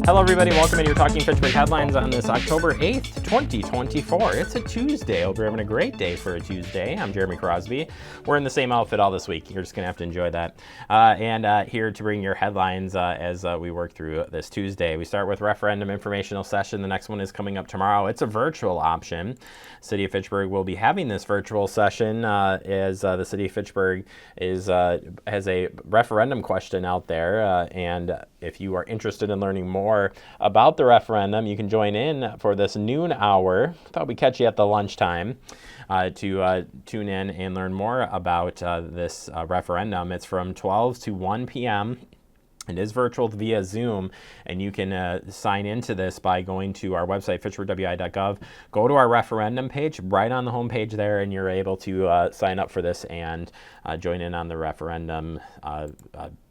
Hello everybody, welcome into your Talking Fitchburg headlines on this October 8th, 2024. It's a Tuesday. Hope you're having a great day for a Tuesday. I'm Jeremy Crosby. We're in the same outfit all this week. You're just going to have to enjoy that. Here to bring your headlines as we work through this Tuesday. We start with Referendum Informational session. The next one is coming up tomorrow. It's a virtual option. City of Fitchburg will be having this virtual session as the City of Fitchburg has a referendum question out there. And if you are interested in learning more about the referendum, you can join in for this noon hour. Thought we'd catch you at the lunchtime to tune in and learn more about this referendum. It's from 12 to 1 p.m. It is virtual via Zoom, and you can sign into this by going to our website, fitchburgwi.gov. Go to our referendum page, right on the home page there, and you're able to sign up for this and join in on the referendum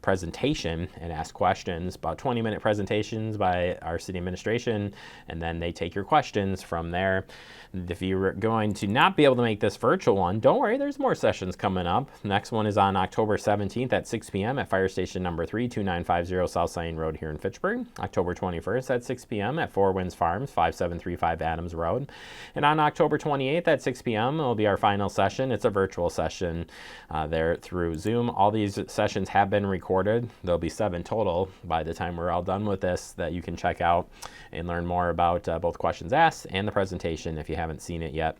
presentation and ask questions. About 20-minute presentations by our city administration, and then they take your questions from there. If you're going to not be able to make this virtual one, don't worry, there's more sessions coming up. The next one is on October 17th at 6 p.m. at Fire Station number 3, 2950 South Scion Road here in Fitchburg. October 21st at 6 p.m. at Four Winds Farms, 5735 Adams Road. And on October 28th at 6 p.m. will be our final session. It's a virtual session there through Zoom. All these sessions have been recorded. There'll be 7 total by the time we're all done with this that you can check out and learn more about both questions asked and the presentation if you haven't seen it yet.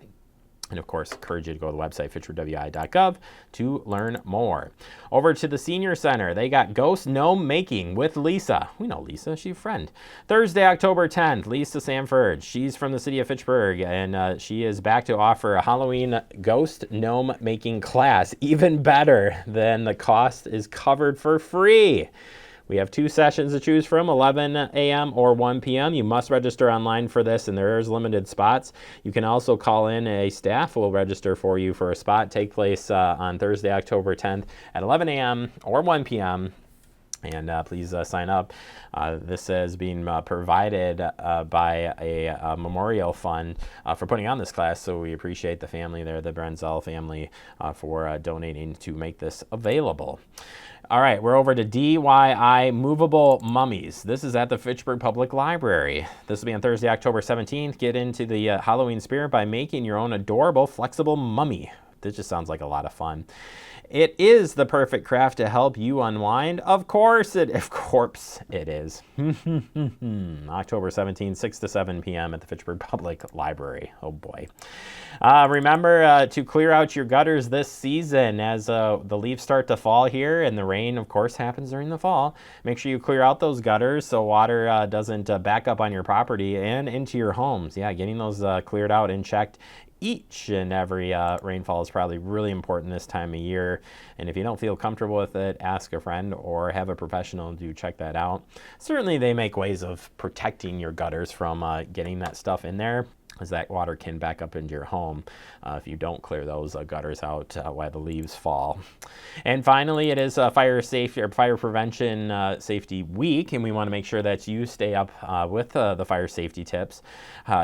And of course, encourage you to go to the website, fitchburgwi.gov, to learn more. Over to the Senior Center, they got Ghost Gnome Making with Lisa. We know Lisa, she's a friend. Thursday, October 10th, Lisa Sanford. She's from the city of Fitchburg, and she is back to offer a Halloween Ghost Gnome Making class. Even better than the cost is covered for free. We have 2 sessions to choose from, 11 a.m. or 1 p.m. You must register online for this, and there is limited spots. You can also call in. A staff will register for you for a spot. Take place on Thursday, October 10th at 11 a.m. or 1 p.m. And please sign up. This is being provided by a memorial fund for putting on this class, so we appreciate the family there, the Brenzel family, for donating to make this available. All right, we're over to DIY Movable Mummies. This is at the Fitchburg Public Library. This will be on Thursday, October 17th. Get into the Halloween spirit by making your own adorable, flexible mummy. This just sounds like a lot of fun. It is the perfect craft to help you unwind. Of course it is. October 17th, 6 to 7 p.m. at the Fitchburg Public Library. Oh boy. Remember to clear out your gutters this season as the leaves start to fall here, and the rain, of course, happens during the fall. Make sure you clear out those gutters so water doesn't back up on your property and into your homes. Yeah, getting those cleared out and checked each and every rainfall is probably really important this time of year. And if you don't feel comfortable with it, ask a friend or have a professional to check that out. Certainly they make ways of protecting your gutters from getting that stuff in there, as that water can back up into your home if you don't clear those gutters out while the leaves fall. And finally, it is Fire Prevention Safety Week, and we want to make sure that you stay up with the fire safety tips.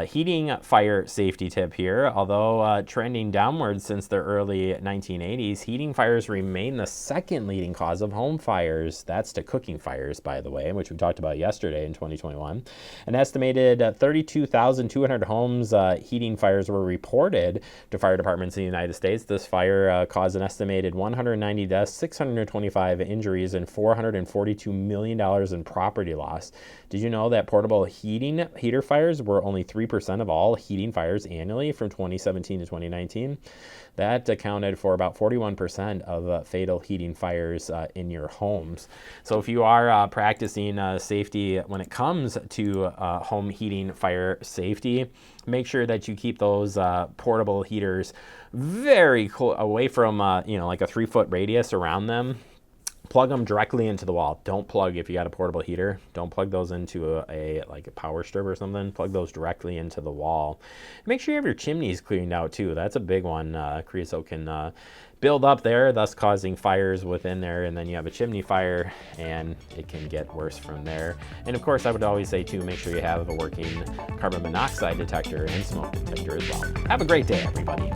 Heating fire safety tip here, although trending downwards since the early 1980s, heating fires remain the second leading cause of home fires. That's to cooking fires, by the way, which we talked about yesterday in 2021. An estimated 32,200 homes heating fires were reported to fire departments in the United States. This fire caused an estimated 190 deaths, 625 injuries, and $442 million in property loss. Did you know that portable heater fires were only 3% of all heating fires annually from 2017 to 2019? That accounted for about 41% of fatal heating fires in your homes. So if you are practicing safety when it comes to home heating fire safety, make sure that you keep those portable heaters very away from like a 3-foot radius around them. Plug them directly into the wall. Don't plug, if you got a portable heater, don't plug those into a power strip or something. Plug those directly into the wall. Make sure you have your chimneys cleaned out too. That's a big one. Creosote can build up there, thus causing fires within there, and then you have a chimney fire and it can get worse from there. And of course, I would always say too, make sure you have a working carbon monoxide detector and smoke detector as well. Have a great day, everybody.